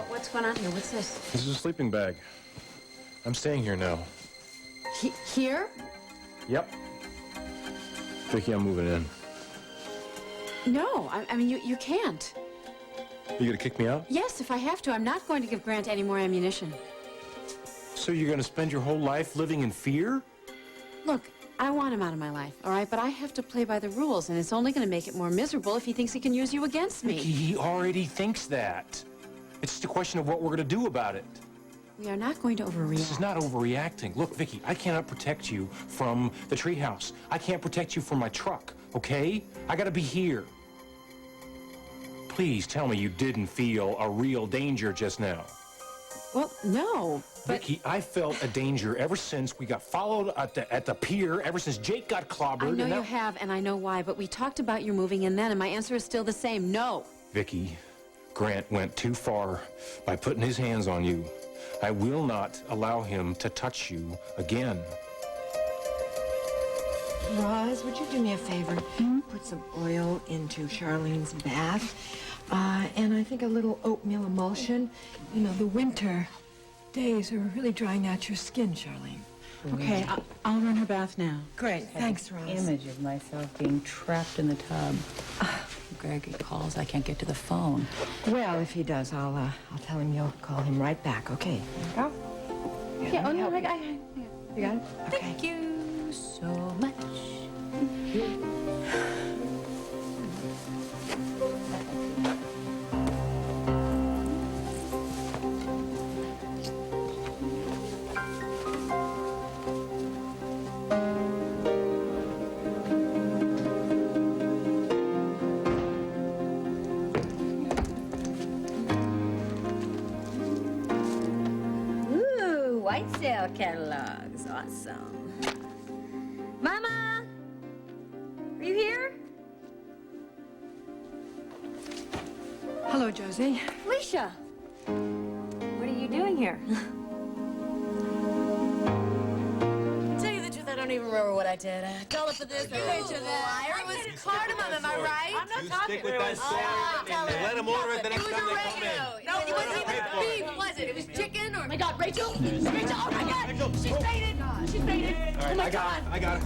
What's going on here? What's this? This is a sleeping bag. I'm staying here now. Here? Yep. Vicky, I'm moving in. No, I mean, you can't. You gonna kick me out? Yes, if I have to. I'm not going to give Grant any more ammunition. So you're gonna spend your whole life living in fear? Look, I want him out of my life, all right? But I have to play by the rules, and it's only going to make it more miserable if he thinks he can use you against me. Vicky, he already thinks that. It's just a question of what we're gonna do about it. We are not going to overreact. This is not overreacting. Look, Vicky, I cannot protect you from the treehouse. I can't protect you from my truck, okay? I gotta be here. Please tell me you didn't feel a real danger just now. Well, no, but... Vicky, I felt a danger ever since we got followed at the pier, ever since Jake got clobbered. I know you have, and I know why, but we talked about you moving in then, and my answer is still the same, no. Vicky, Grant went too far by putting his hands on you. I will not allow him to touch you again. Roz, would you do me a favor? Put some oil into Charlene's bath, and I think a little oatmeal emulsion. You know, the winter days are really drying out your skin, Charlene. Okay, I'll run her bath now. Great, thanks, Roz. Image of myself being trapped in the tub. Greg calls, I can't get to the phone. Well, if he does, I'll tell him you'll call him right back. Okay, here you go. Yeah, oh no, help I you. You got it? Okay. Thank you so much. White sale catalogs. Awesome. Mama! Are you here? Hello, Josie. Felicia! What are you doing here? Tell you the truth, I don't even remember what I did. Dollar for this, I paid you that. It was cardamom, am I right? I'm not talking. Stick with that sauce and let them order it the next time they come in. No, it wasn't even beef, was it? It was chicken or... Oh my God, Rachel! Rachel, oh my God! She's fainted! She's fainted! Oh my God! I got it.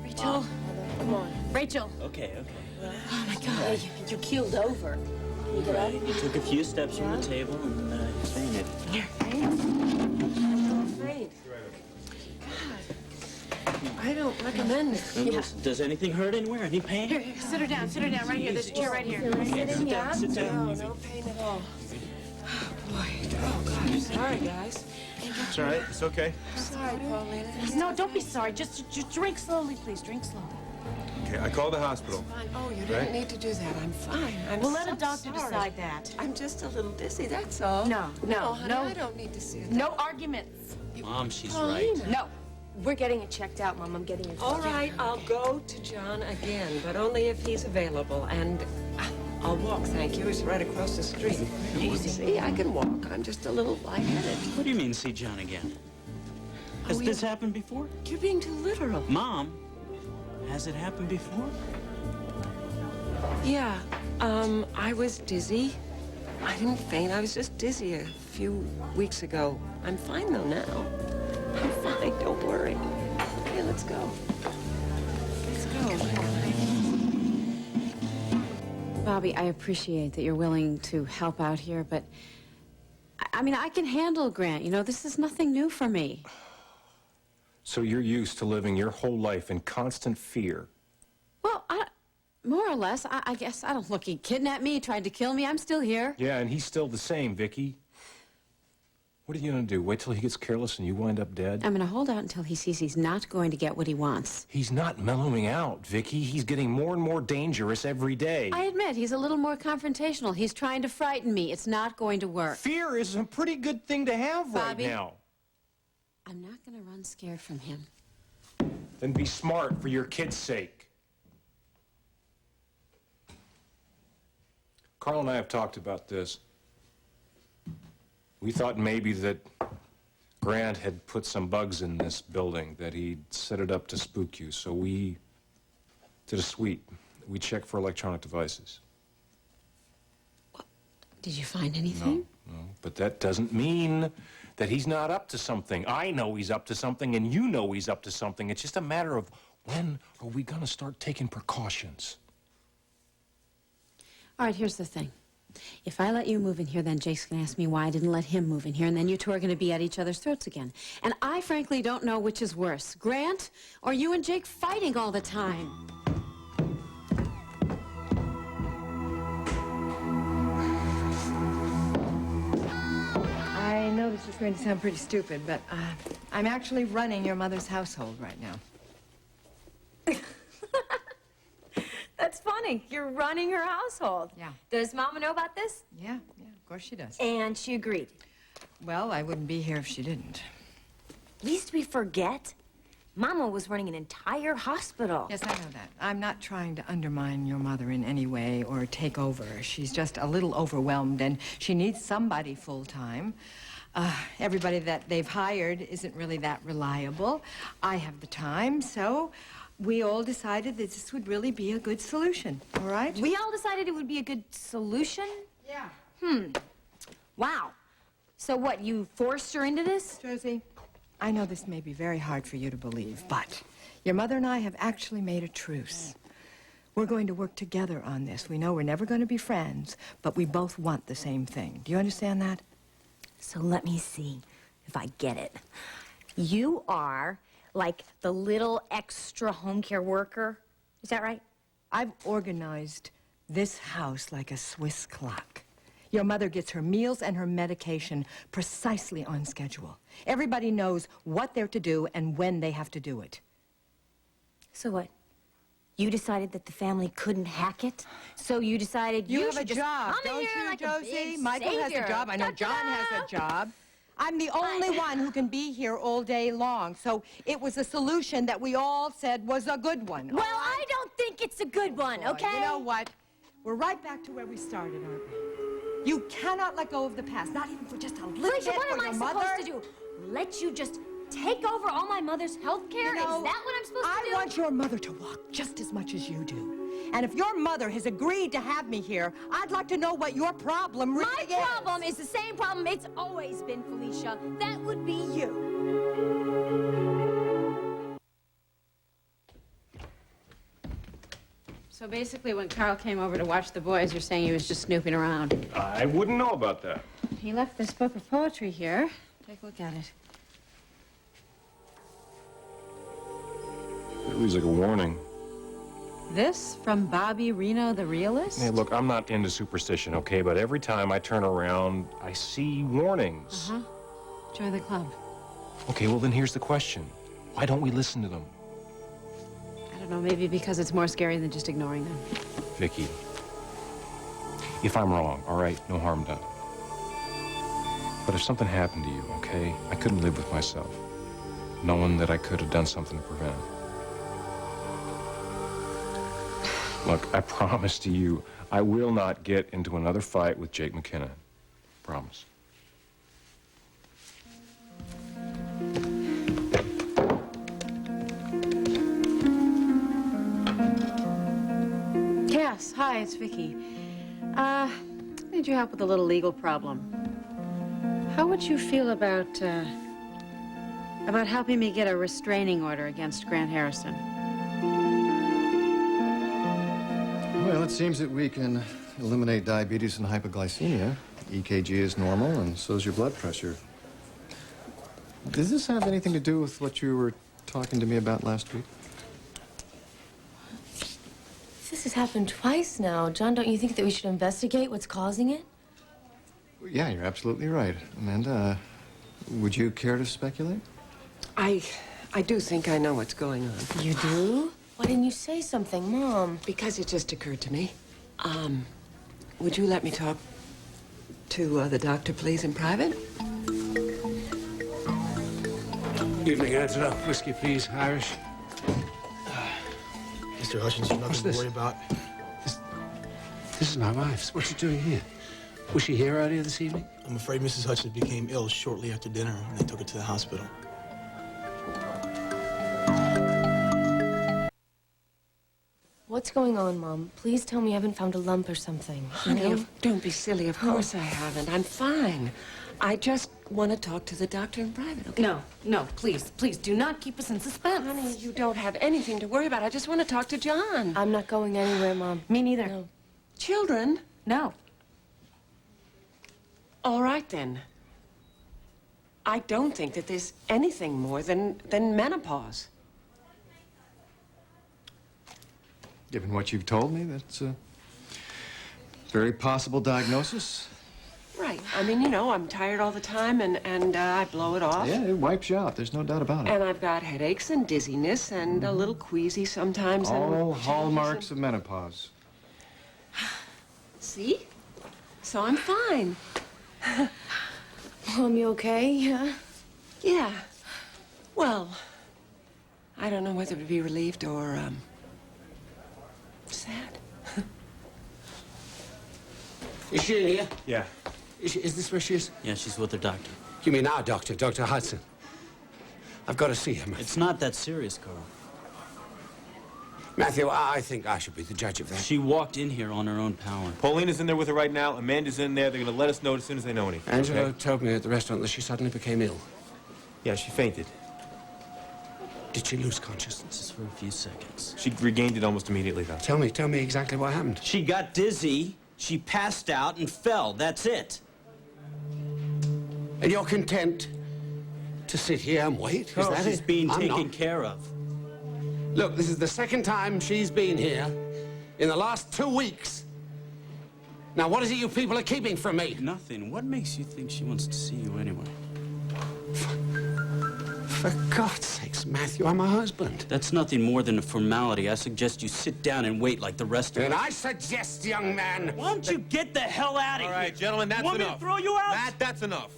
Rachel. Come on. Rachel. Okay. Oh, my God. You keeled over. You get up? He took a few steps from the table and he fainted. Faint. I don't recommend it. Does anything hurt anywhere? Any pain? Here, sit her down, right here. This chair right here. Sit down, sit down. No pain at all. Oh, boy. Oh, God. I'm sorry, guys. It's all right. It's okay. Sorry, Paulina. No, don't be sorry. Just drink slowly, please. Drink slowly. Okay, I called the hospital. Fine. Oh, you didn't need to do that. I'm fine. We'll let a doctor decide that. I'm just a little dizzy, that's all. No, honey, I don't need to see it. No arguments. Mom, she's right. No. We're getting it checked out, Mom. I'm getting it. All right, I'll go to John again, but only if he's available. And I'll walk, thank you. It's right across the street. Easy. See, I can walk. I'm just a little lightheaded. What do you mean, see John again? Has this happened before? You're being too literal. Mom, has it happened before? Yeah, I was dizzy. I didn't faint. I was just dizzy a few weeks ago. I'm fine, though, now. I'm fine. Don't worry. Okay, let's go. Let's go. Bobby, I appreciate that you're willing to help out here, but... I mean, I can handle Grant. You know, this is nothing new for me. So you're used to living your whole life in constant fear. Well, more or less. I guess. I don't look. He kidnapped me, tried to kill me. I'm still here. Yeah, and he's still the same, Vicky. What are you going to do? Wait till he gets careless and you wind up dead? I'm going to hold out until he sees he's not going to get what he wants. He's not mellowing out, Vicky. He's getting more and more dangerous every day. I admit, he's a little more confrontational. He's trying to frighten me. It's not going to work. Fear is a pretty good thing to have Bobby? right now. I'm not going to run scared from him. Then be smart for your kid's sake. Carl and I have talked about this. We thought maybe that Grant had put some bugs in this building, that he'd set it up to spook you, so we did a sweep. We checked for electronic devices. Did you find anything? No, but that doesn't mean that he's not up to something. I know he's up to something, and you know he's up to something. It's just a matter of when are we going to start taking precautions? All right, here's the thing. If I let you move in here, then Jake's going to ask me why I didn't let him move in here, and then you two are going to be at each other's throats again. And I frankly don't know which is worse, Grant or you and Jake fighting all the time. I know this is going to sound pretty stupid, but I'm actually running your mother's household right now. That's funny. You're running her household. Yeah. Does Mama know about this? Yeah, of course she does. And she agreed. Well, I wouldn't be here if she didn't. Least we forget, Mama was running an entire hospital. Yes, I know that. I'm not trying to undermine your mother in any way or take over. She's just a little overwhelmed, and she needs somebody full-time. Everybody that they've hired isn't really that reliable. I have the time, so we all decided that this would really be a good solution, all right? We all decided it would be a good solution? Yeah. Wow. So what, you forced her into this? Josie, I know this may be very hard for you to believe, but your mother and I have actually made a truce. We're going to work together on this. We know we're never going to be friends, but we both want the same thing. Do you understand that? So let me see if I get it. You are like the little extra home care worker. Is that right? I've organized this house like a Swiss clock. Your mother gets her meals and her medication precisely on schedule. Everybody knows what they're to do and when they have to do it. So what? You decided that the family couldn't hack it? So you decided you have should a just job, come in don't here you, like a Josie? big Michael has savior. a job. I know John has a job. I'm the only one who can be here all day long. So it was a solution that we all said was a good one. Well, I don't think it's a good one, Boy, okay? You know what? We're right back to where we started, aren't we? You cannot let go of the past, not even for just a little Felicia, bit what for am I your supposed mother. to do? Let you just take over all my mother's health care? You know, Is that what I'm supposed to do? I want your mother to walk just as much as you do. And if your mother has agreed to have me here, I'd like to know what your problem really is. My problem is the same problem it's always been, Felicia. That would be you. So basically, when Carl came over to watch the boys, you're saying he was just snooping around. I wouldn't know about that. He left this book of poetry here. Take a look at it. It reads like a warning. This from Bobby Reno, the realist? Hey, look, I'm not into superstition, okay? But every time I turn around, I see warnings. Join the club. Okay, well, then here's the question. Why don't we listen to them? I don't know, maybe because it's more scary than just ignoring them. Vicky, if I'm wrong, all right, no harm done. But if something happened to you, okay, I couldn't live with myself, knowing that I could have done something to prevent it. Look, I promise to you, I will not get into another fight with Jake McKinnon. Promise. Yes, hi, it's Vicky. I need your help with a little legal problem. How would you feel about helping me get a restraining order against Grant Harrison? Well, it seems that we can eliminate diabetes and hypoglycemia. EKG is normal, and so is your blood pressure. Does this have anything to do with what you were talking to me about last week? This has happened twice now. John, don't you think that we should investigate what's causing it? Yeah, you're absolutely right, Amanda. Would you care to speculate? I do think I know what's going on. You do? Why didn't you say something, Mom? Because it just occurred to me. Would you let me talk to the doctor, please, in private? Evening, Angela. Whiskey, please. Irish. Mr. Hutchins, there's nothing to worry about. This is my wife's. What's she doing here? Was she here earlier this evening? I'm afraid Mrs. Hutchins became ill shortly after dinner, and they took her to the hospital. What's going on, Mom? Please tell me you haven't found a lump or something. Honey, You know? don't be silly. Of course I haven't. I'm fine. I just want to talk to the doctor in private, okay? No, please, do not keep us in suspense. Honey, you don't have anything to worry about. I just want to talk to John. I'm not going anywhere, Mom. Me neither. No. Children? No. All right, then. I don't think that there's anything more than menopause. Given what you've told me, that's a very possible diagnosis. Right. I mean, you know, I'm tired all the time, and I blow it off. Yeah, it wipes you out. There's no doubt about it. And I've got headaches and dizziness and a little queasy sometimes. All and hallmarks of menopause. See? So I'm fine. Mom, you okay? Yeah? Yeah. Well, I don't know whether to be relieved or, sad. Is she in here? Yeah. Is this where she is? Yeah, she's with her doctor. You mean our doctor, Dr. Hudson? I've got to see him. It's not that serious, Carl. Matthew, I think I should be the judge of that. She walked in here on her own power. Paulina's in there with her right now. Amanda's in there. They're going to let us know as soon as they know anything. Angela okay? told me at the restaurant that she suddenly became ill. Yeah, she fainted. Did she lose consciousness? Just for a few seconds. She regained it almost immediately, though. Tell me exactly what happened. She got dizzy, she passed out, and fell. That's it. And you're content to sit here and wait? Carl, Is that she's it? being I'm taken not. care of. Look, this is the second time she's been here in the last 2 weeks. Now, what is it you people are keeping from me? Nothing. What makes you think she wants to see you anyway? For God's sakes, Matthew, I'm her husband. That's nothing more than a formality. I suggest you sit down and wait like the rest of us. And I suggest, young man... Why don't you get the hell out of All here? right, gentlemen, that's Want enough. me to throw you out? Matt, that's enough.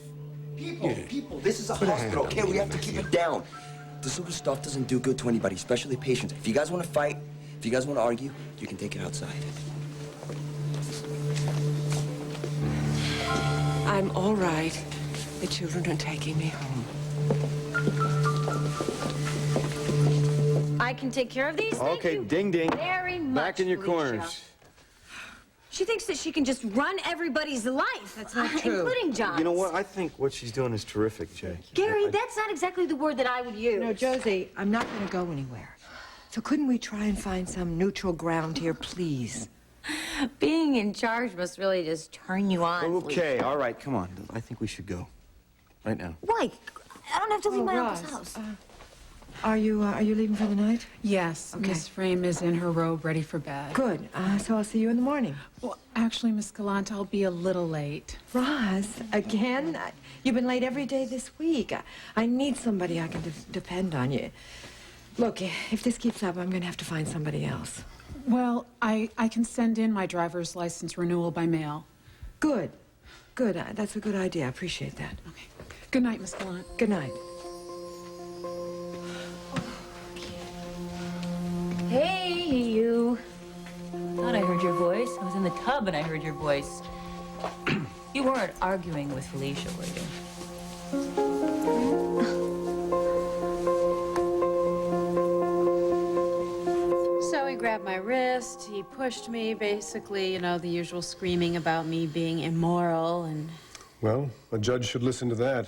People, this is a Put a hand hospital, on okay? me, We have to keep it down. This sort of stuff doesn't do good to anybody, especially patients. If you guys want to fight, if you guys want to argue, you can take it outside. I'm all right. The children are taking me home. I can take care of these. Thank Okay, you ding ding. very much, Back in your Felicia. corners. She thinks that she can just run everybody's life. That's not true. Including John's. You know what? I think what she's doing is terrific, Jay. Gary, that's not exactly the word that I would use. No, Josie, I'm not going to go anywhere. So couldn't we try and find some neutral ground here, please? Being in charge must really just turn you on. Okay, all right, come on. I think we should go. Right now. Why? I don't have to leave my Roz, uncle's house. Are you leaving for the night? Yes, Okay. Miss Frame is in her robe, ready for bed. Good. So I'll see you in the morning. Well, actually, Miss Gallant, I'll be a little late. Roz, again? You've been late every day this week. I need somebody I can depend on. You. Look, if this keeps up, I'm going to have to find somebody else. Well, I can send in my driver's license renewal by mail. Good. Good. That's a good idea. I appreciate that. Okay. Good night, Miss Gallant. Good night. Hey, you. Thought I heard your voice. I was in the tub and I heard your voice. You weren't arguing with Felicia, were you? So he grabbed my wrist, he pushed me, basically, you know, the usual screaming about me being immoral and... Well, a judge should listen to that.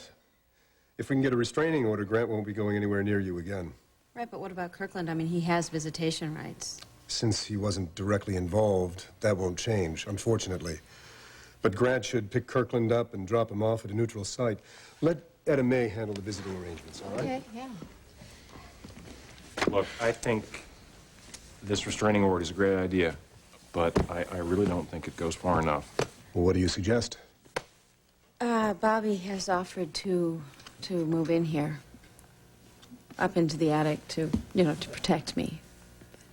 If we can get a restraining order, Grant won't be going anywhere near you again. Right, but what about Kirkland? I mean, he has visitation rights. Since he wasn't directly involved, that won't change, unfortunately. But Grant should pick Kirkland up and drop him off at a neutral site. Let Etta May handle the visiting arrangements, all right? Okay, yeah. Look, I think this restraining order is a great idea, but I really don't think it goes far enough. Well, what do you suggest? Bobby has offered to move in here. Up into the attic to protect me.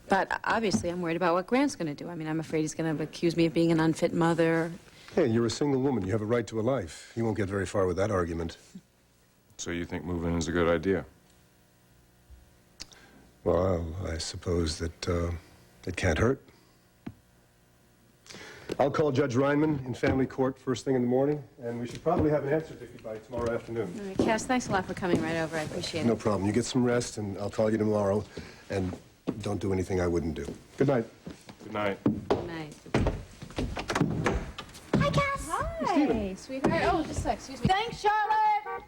But obviously I'm worried about what Grant's going to do. I mean, I'm afraid he's going to accuse me of being an unfit mother. Hey, you're a single woman. You have a right to a life. You won't get very far with that argument. So you think moving is a good idea? Well, I suppose that it can't hurt. I'll call Judge Reinman in family court first thing in the morning, and we should probably have an answer to you by tomorrow afternoon. All right, Cass, thanks a lot for coming right over. I appreciate it. No problem. You get some rest, and I'll call you tomorrow. And don't do anything I wouldn't do. Good night. Good night. Good night. Hi, Cass. Hi, sweetheart. Oh, just a sec. Excuse me. Thanks, Charlotte.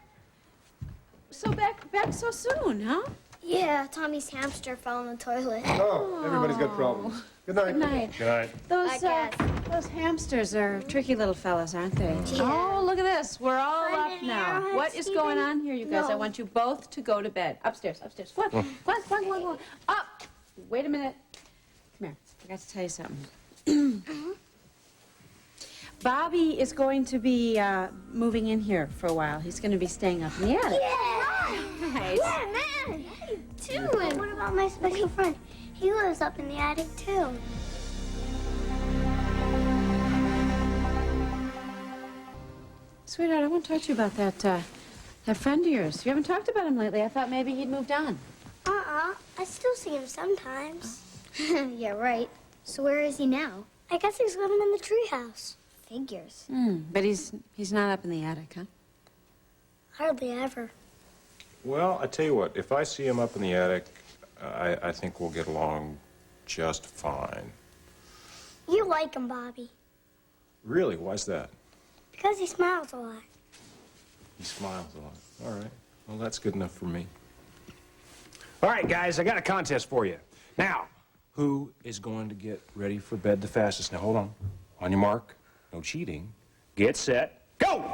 So back so soon, huh? Yeah, Tommy's hamster fell in the toilet. Oh, everybody's got problems. Good night. Good night. Good night. Those hamsters are tricky little fellas, aren't they? Yeah. Oh, look at this. We're all Fun up in now. Arrowhead, What is going on here, you guys? No. I want you both to go to bed. Upstairs. Go on. Go on. Up. Wait a minute. Come here. I forgot to tell you something. Bobby is going to be moving in here for a while. He's going to be staying up in the attic. Yeah! Nice. Yeah, man! Hey, too. And what about my special friend? He lives up in the attic, too. Sweetheart, I want to talk to you about that friend of yours. You haven't talked about him lately. I thought maybe he'd moved on. I still see him sometimes. Yeah, right. So where is he now? I guess he's living in the treehouse. Figures. But he's not up in the attic, huh? Hardly ever. Well, I tell you what, if I see him up in the attic, I think we'll get along just fine. You like him, Bobby. Really? Why's that? Because he smiles a lot. He smiles a lot. All right. Well, that's good enough for me. All right, guys, I got a contest for you. Now, Who is going to get ready for bed the fastest? Now, hold on. On your mark. No cheating. get set, go!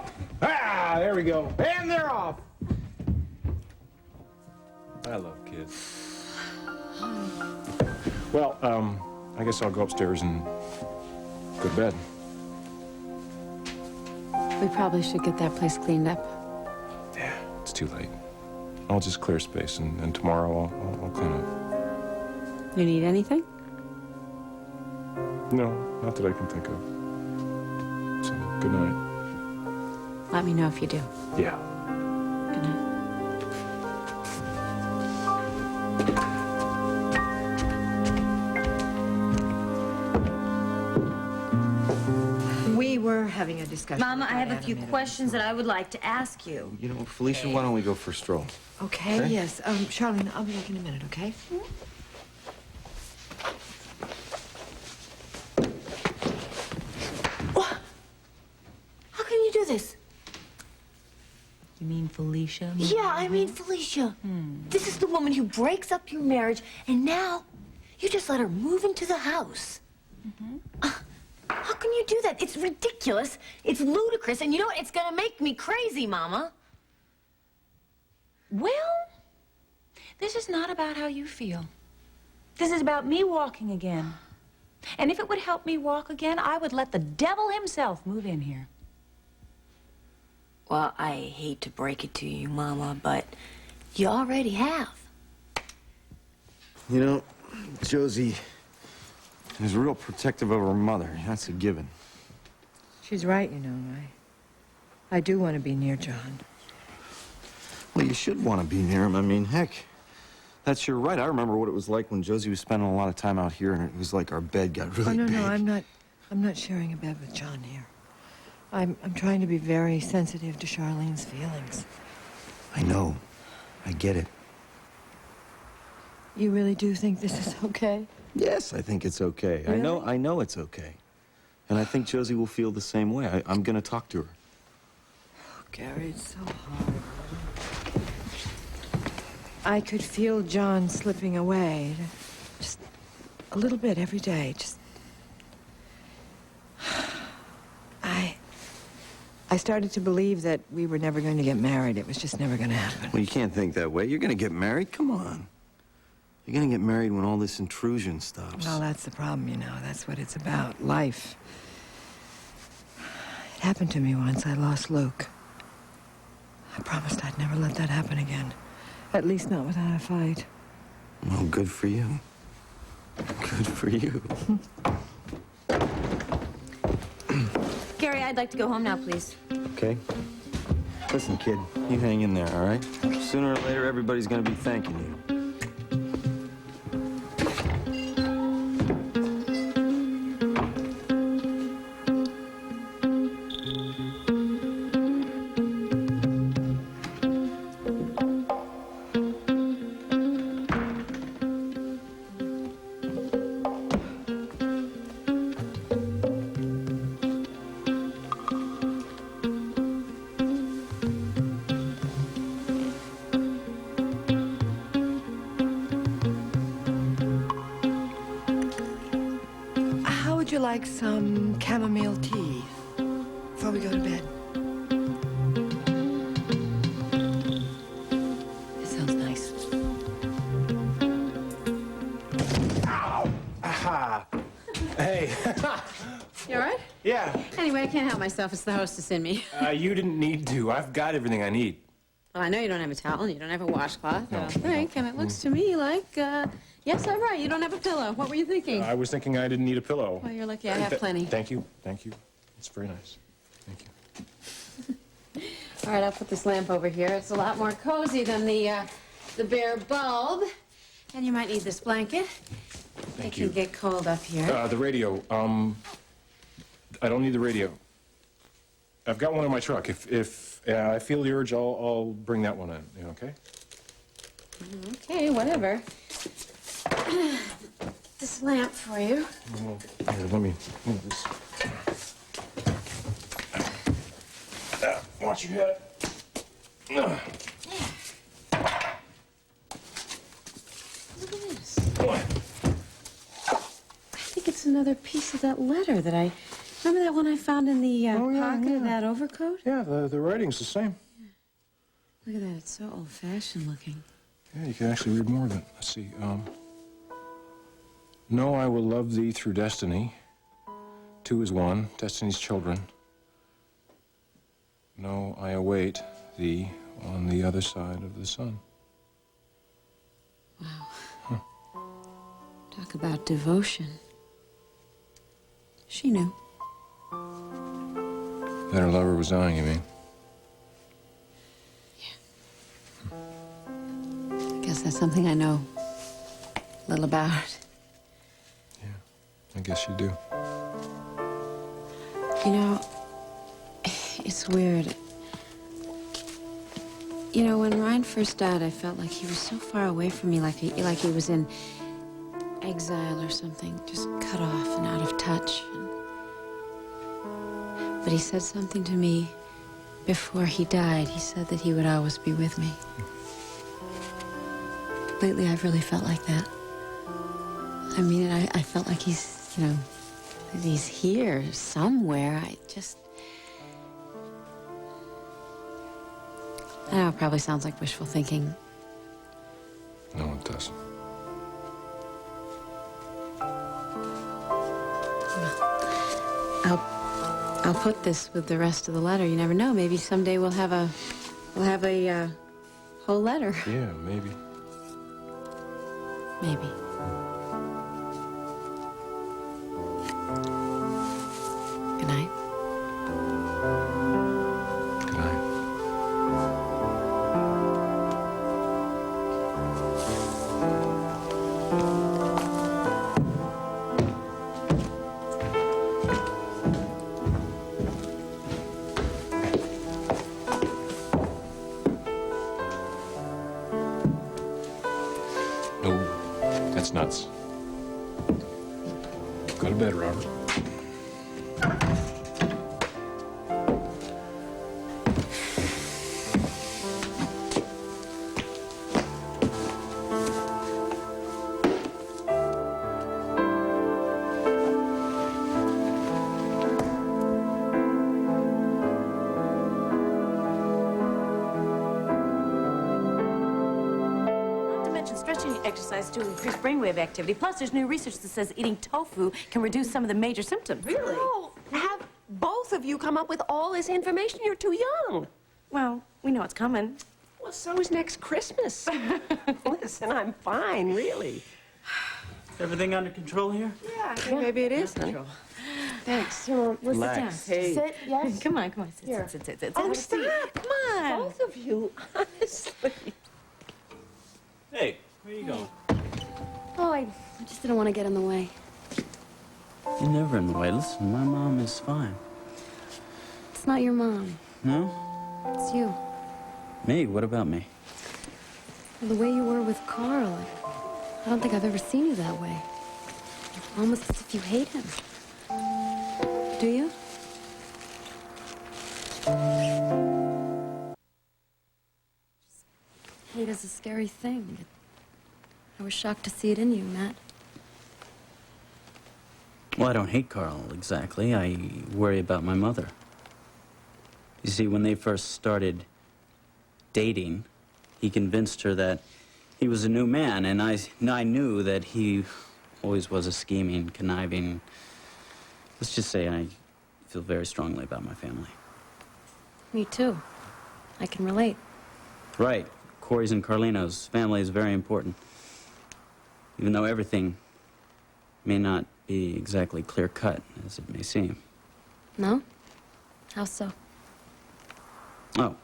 Ah, there we go. And they're off. I love kids. Well, I guess I'll go upstairs and go to bed. We probably should get that place cleaned up. Yeah, it's too late. I'll just clear space, and tomorrow I'll clean up. You need anything? No, not that I can think of. So, good night. Let me know if you do. Yeah. Good night. We were having a discussion. Mama, I have a few questions that I would like to ask you. You know, Felicia, why don't we go for a stroll? Okay, Okay. yes. Charlene, I'll be back in a minute, okay? What? How can you do this? You mean Felicia? Yeah, I mean Felicia. This is the woman who breaks up your marriage, and now you just let her move into the house. How can you do that? It's ridiculous. It's ludicrous, and you know what? It's gonna make me crazy, Mama. Well, this is not about how you feel. This is about me walking again. And if it would help me walk again, I would let the devil himself move in here. Well, I hate to break it to you, Mama, but you already have. You know, Josie is real protective of her mother. That's a given. She's right, you know. I do want to be near John. Well, you should want to be near him. I mean, heck, that's your right. I remember what it was like when Josie was spending a lot of time out here, and it was like our bed got really big. No, I'm not sharing a bed with John here. I'm trying to be very sensitive to Charlene's feelings. I know. I get it. You really do think this is okay? Yes, I think it's okay. Really? I know it's okay. And I think Josie will feel the same way. I'm going to talk to her. Oh, Gary, it's so hard. I could feel John slipping away. Just a little bit every day. Just... I started to believe that we were never going to get married. It was just never going to happen. Well, you can't think that way. You're going to get married. Come on. You're going to get married when all this intrusion stops. Well, that's the problem, you know. That's what it's about. Life. It happened to me once. I lost Luke. I promised I'd never let that happen again. At least not without a fight. Well, good for you. Good for you. Gary, I'd like to go home now, please. Okay. Listen, kid, you hang in there, all right? Sooner or later, everybody's gonna be thanking you. How would you like some chamomile tea before we go to bed? It sounds nice. Ow! Aha! Hey. You all right? Yeah. Anyway, I can't help myself. It's the hostess in me. You didn't need to. I've got everything I need. Well, I know you don't have a towel and you don't have a washcloth. No, I don't think. And it looks to me like, yes, I'm right. You don't have a pillow. What were you thinking? I was thinking I didn't need a pillow. Well, you're lucky I have plenty. Thank you. Thank you. It's very nice. Thank you. All right, I'll put this lamp over here. It's a lot more cozy than the bare bulb. And you might need this blanket. Thank It you. can get cold up here. The radio. I don't need the radio. I've got one in my truck. If I feel the urge, I'll bring that one in. You okay? Okay, whatever. This lamp for you. Well, here, let me move this. Watch your head. Look at this. What? I think it's another piece of that letter that I... Remember that one I found in the pocket of that overcoat? Yeah, the writing's the same. Look at that. It's so old-fashioned looking. Yeah, you can actually read more of it. Let's see. No, I will love thee through destiny. Two is one, destiny's children. No, I await thee on the other side of the sun. Wow. Huh. Talk about devotion. She knew. That her lover was dying, you mean? I guess that's something I know a little about. I guess you do. You know, it's weird. You know, when Ryan first died, I felt like he was so far away from me, like he was in exile or something, just cut off and out of touch. But he said something to me before he died. He said that he would always be with me. Lately, I've really felt like that. I mean, I felt like he's, you know, he's here somewhere. I know it probably sounds like wishful thinking. No, it doesn't. I'll put this with the rest of the letter. You never know. Maybe someday we'll have a whole letter. Yeah, maybe. Maybe. Good night. Good night. No, that's nuts. Go to bed, Robert. Stretching exercise to increase brainwave activity. Plus, there's new research that says eating tofu can reduce some of the major symptoms. Really? Oh, have both of you come up with all this information? You're too young. Well, we know it's coming. Well, so is next Christmas. Listen, I'm fine, really. Everything under control here? Yeah, I think maybe it is, honey. Thanks. Let's Relax. sit down. Hey. Sit, yes? Come on, sit, Here. sit. Oh, Have a seat. stop. Come on. Both of you, honestly. Hey, where you going? Oh, I just didn't want to get in the way. You're never in the way. Listen, my mom is fine. It's not your mom. No? It's you. Me? What about me? The way you were with Carl. I don't think I've ever seen you that way. Almost as if you hate him. Do you? Hate is a scary thing. I was shocked to see it in you, Matt. Well, I don't hate Carl, exactly. I worry about my mother. You see, when they first started dating, he convinced her that he was a new man, and I knew that he always was a scheming, conniving... Let's just say I feel very strongly about my family. Me too. I can relate. Right. Corey's and Carlino's family is very important. Even though everything may not be exactly clear-cut, as it may seem. No? How so? Oh.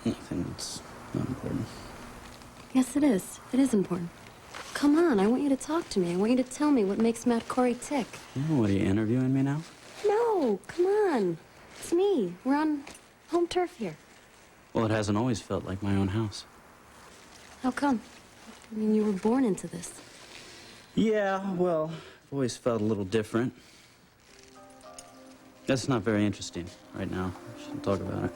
Nothing. It's not important. Yes, it is. It is important. Come on, I want you to talk to me. I want you to tell me what makes Matt Corey tick. Oh, what, are you interviewing me now? No, come on. It's me. We're on home turf here. Well, it hasn't always felt like my own house. How come? I mean, you were born into this. Yeah, well, I've always felt a little different. That's not very interesting right now. I shouldn't talk about it.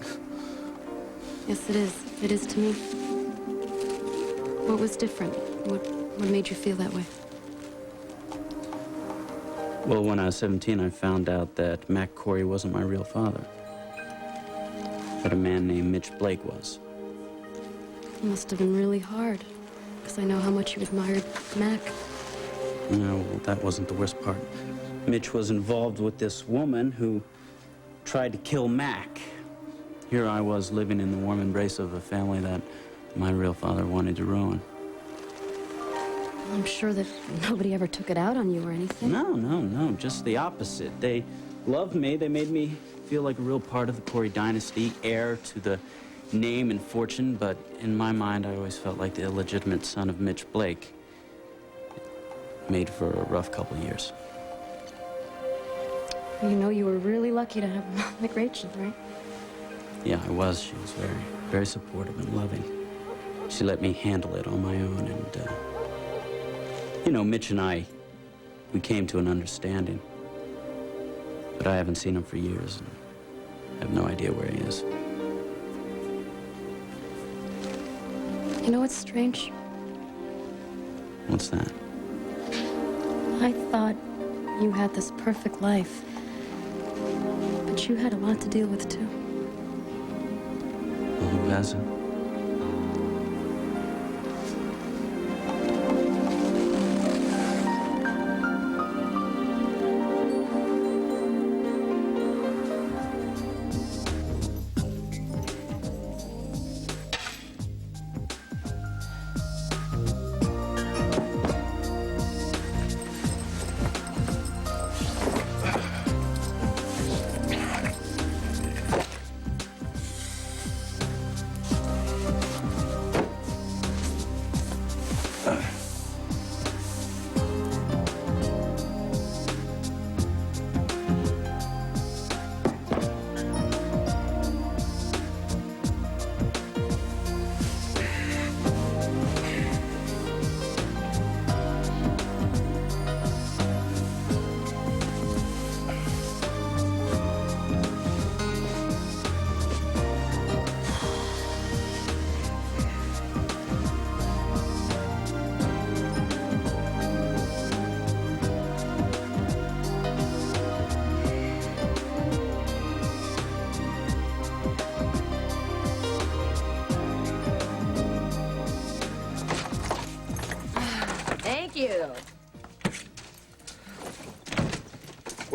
Yes, it is. It is to me. What was different? What made you feel that way? Well, when I was 17, I found out that Matt Corey wasn't my real father. That a man named Mitch Blake was. It must have been really hard, because I know how much you admired Mac. No, well, that wasn't the worst part. Mitch was involved with this woman who tried to kill Mac. Here I was living in the warm embrace of a family that my real father wanted to ruin. I'm sure that nobody ever took it out on you or anything. No, just the opposite. They loved me. They made me feel like a real part of the Corey dynasty, heir to the name and fortune, but in my mind, I always felt like the illegitimate son of Mitch Blake. Made for a rough couple years. You know, you were really lucky to have a mom like Rachel, right? Yeah, I was. She was very, very supportive and loving. She let me handle it on my own, and, you know, Mitch and I, we came to an understanding. But I haven't seen him for years, and I have no idea where he is. You know what's strange? What's that? I thought you had this perfect life. But you had a lot to deal with, too. Well, who hasn't?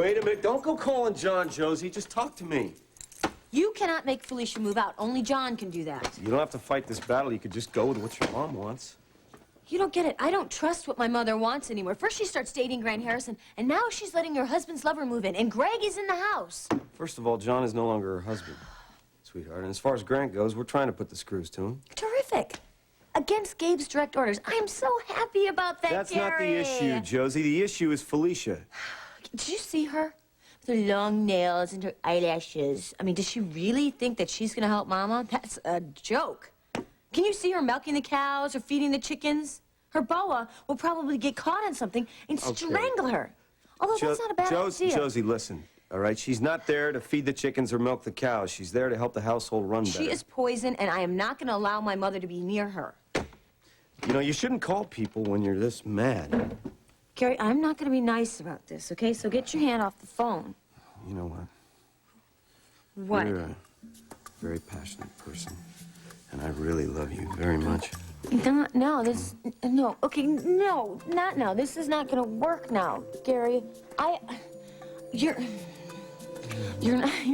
Wait a minute. Don't go calling John, Josie. Just talk to me. You cannot make Felicia move out. Only John can do that. You don't have to fight this battle. You could just go with what your mom wants. You don't get it. I don't trust what my mother wants anymore. First she starts dating Grant Harrison, and now she's letting her husband's lover move in, and Greg is in the house. First of all, John is no longer her husband, sweetheart. And as far as Grant goes, we're trying to put the screws to him. Terrific. Against Gabe's direct orders. I am so happy about that, That's not the Gary. issue, Josie. The issue is Felicia. Did you see her? With her long nails and her eyelashes. I mean, does she really think that she's going to help Mama? That's a joke. Can you see her milking the cows or feeding the chickens? Her boa will probably get caught on something and strangle her. Although that's not a bad idea. Josie, listen, all right? She's not there to feed the chickens or milk the cows. She's there to help the household run better. She is poison, and I am not going to allow my mother to be near her. You know, you shouldn't call people when you're this mad. Gary, I'm not going to be nice about this, okay? So get your hand off the phone. You know what? What? You're a very passionate person, and I really love you very much. No, okay, no, not now. This is not gonna work now, Gary. You're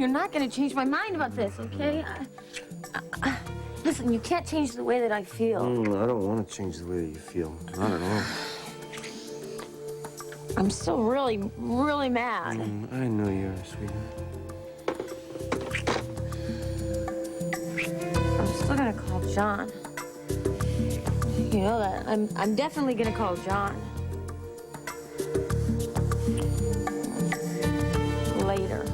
not gonna change my mind about this, okay? Listen, you can't change the way that I feel. I don't want to change the way that you feel. Not at all. I'm still really, really mad. I know you are, sweetheart. I'm still gonna call John. You know that. I'm definitely gonna call John. Later.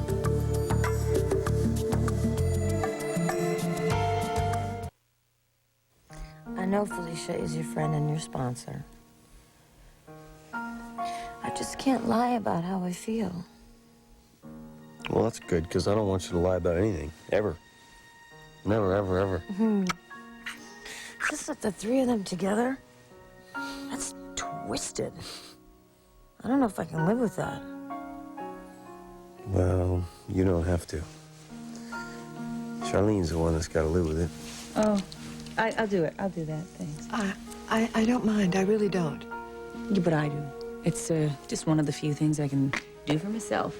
I know Felicia is your friend and your sponsor. I just can't lie about how I feel. Well, that's good, because I don't want you to lie about anything. Ever. Never, ever, ever. Just that the three of them together, that's twisted. I don't know if I can live with that. Well, you don't have to. Charlene's the one that's got to live with it. Oh, I'll do it. I'll do that. Thanks. I don't mind. I really don't. Yeah, but I do. It's just one of the few things I can do for myself.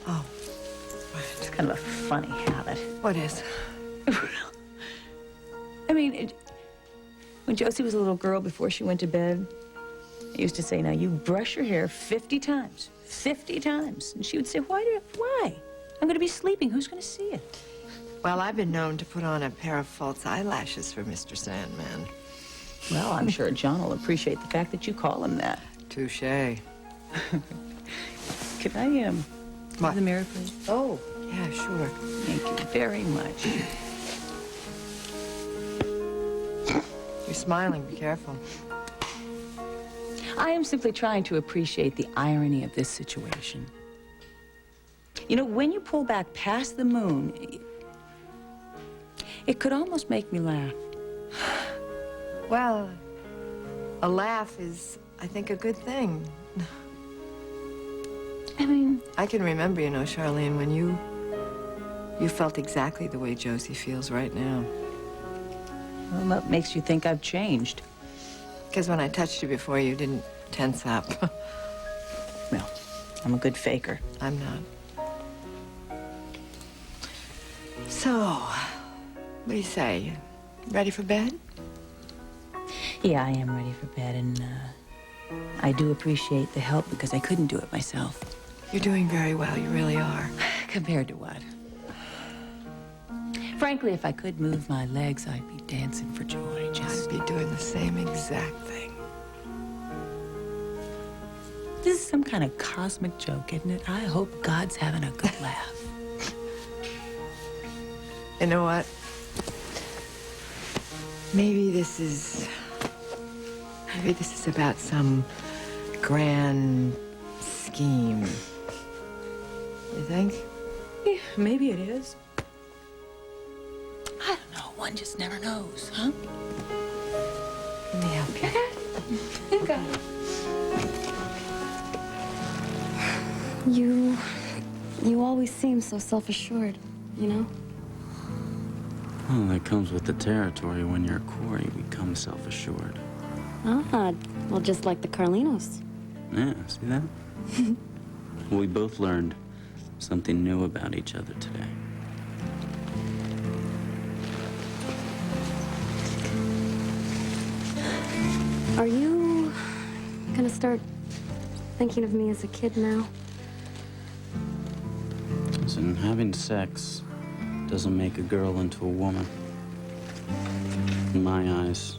Oh. It's kind of a funny habit. What is? I mean, when Josie was a little girl before she went to bed, I used to say, now you brush your hair 50 times. 50 times. And she would say, why? I'm going to be sleeping. Who's going to see it? Well, I've been known to put on a pair of false eyelashes for Mr. Sandman. Well, I'm sure John will appreciate the fact that you call him that. Touché. Could I, have the mirror, please? Oh, yeah, sure. Thank you very much. You're smiling. Be careful. I am simply trying to appreciate the irony of this situation. You know, when you pull back past the moon, it could almost make me laugh. Well, a laugh is, I think, a good thing. I mean... I can remember, you know, Charlene, when you felt exactly the way Josie feels right now. Well, what makes you think I've changed? Because when I touched you before, you didn't tense up. Well, I'm a good faker. I'm not. So, what do you say? Ready for bed? Yeah, I am ready for bed, and I do appreciate the help because I couldn't do it myself. You're doing very well, you really are. Compared to what? Frankly, if I could move my legs, I'd be dancing for joy. I'd be doing the same exact thing. This is some kind of cosmic joke, isn't it? I hope God's having a good laugh. You know what? Maybe this is about some grand scheme. You think? Yeah, maybe it is. I don't know. One just never knows, huh? Let me help you. Okay. You always seem so self-assured, you know? Well, that comes with the territory. When you're a core, you become self-assured. Ah, well, just like the Carlinos. Yeah, see that? We both learned something new about each other today. Are you gonna start thinking of me as a kid now? Listen, having sex doesn't make a girl into a woman. In my eyes,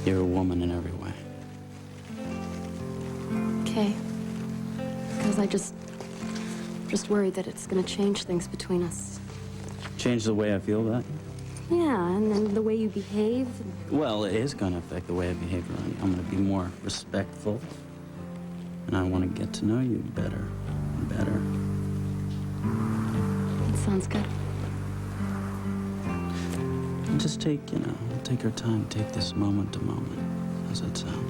you're a woman in every way. Okay. Because I just worried that it's gonna change things between us. Change the way I feel about you? Yeah, and then the way you behave. Well, it is going to affect the way I behave around you. I'm going to be more respectful. And I want to get to know you better and better. That sounds good. And just take our time. Take this moment to moment. How's that sound?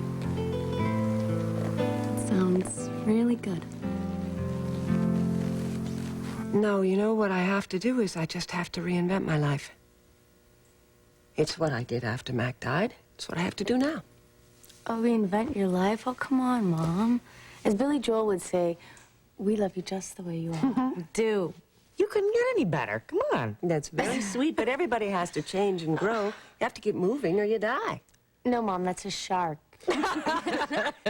Sounds really good. No, you know what I have to do is I just have to reinvent my life. It's what I did after Mac died. It's what I have to do now. Oh, reinvent your life? Oh, come on, Mom. As Billy Joel would say, we love you just the way you are. We do. You couldn't get any better. Come on. That's very sweet, but everybody has to change and grow. You have to keep moving or you die. No, Mom, that's a shark.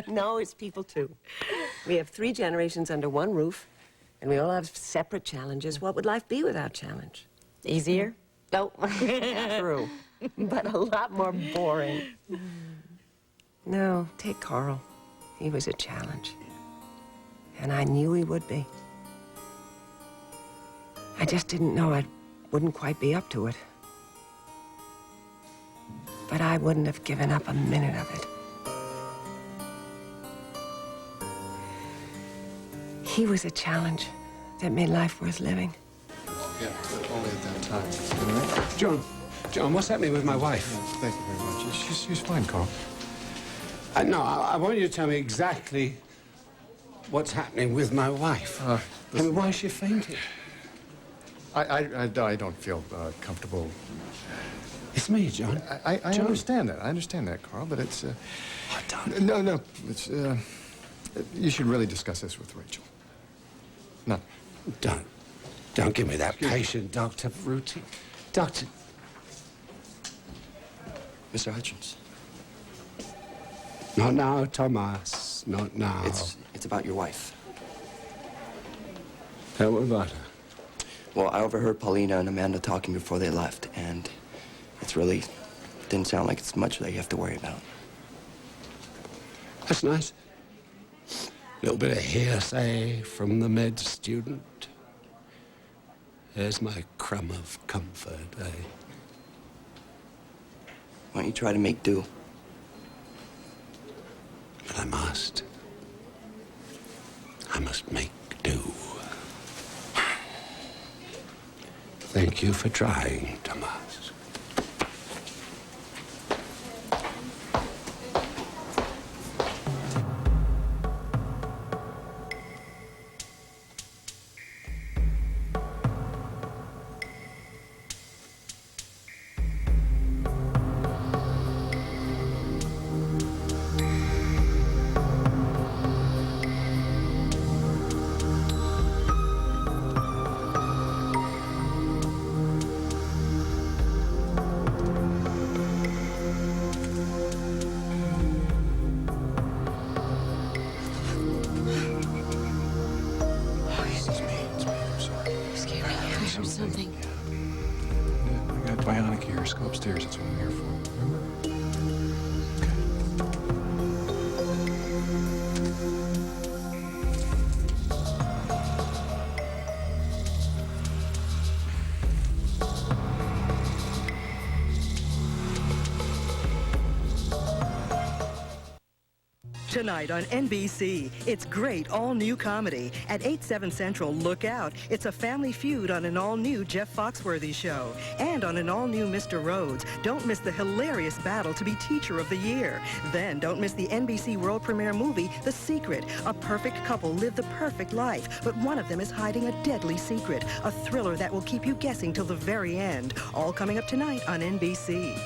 No, it's people too. We have 3 generations under one roof, and we all have separate challenges. What would life be without challenge? Easier? No. True. But a lot more boring. No, take Carl. He was a challenge. And I knew he would be. I just didn't know I wouldn't quite be up to it. But I wouldn't have given up a minute of it. He was a challenge that made life worth living. Yeah, but only at that time. All right? John, what's happening with my wife? Thank you very much. She's fine, Carl. No, I want you to tell me exactly what's happening with my wife. I mean, why is she fainting? I don't feel comfortable. It's me, John. I John. understand that. I understand that, Carl, but it's... Don. No. It's, you should really discuss this with Rachel. No. Don't give me that patient doctor routine. Doctor... Mr. Hutchins. Not now, Thomas. Not now. It's about your wife. What about her? Well, I overheard Paulina and Amanda talking before they left, and it's really didn't sound like it's much that you have to worry about. That's nice. A little bit of hearsay from the med student. There's my crumb of comfort, eh? Why don't you try to make do? But I must. I must make do. Thank you for trying, Thomas. Something. I got bionic ears. Go upstairs. That's what I'm here for. Remember? Tonight on NBC, it's great all-new comedy. At 8/7 Central, look out. It's a family feud on an all-new Jeff Foxworthy show. And on an all-new Mr. Rhodes, don't miss the hilarious battle to be Teacher of the Year. Then don't miss the NBC world premiere movie, The Secret. A perfect couple live the perfect life, but one of them is hiding a deadly secret. A thriller that will keep you guessing till the very end. All coming up tonight on NBC.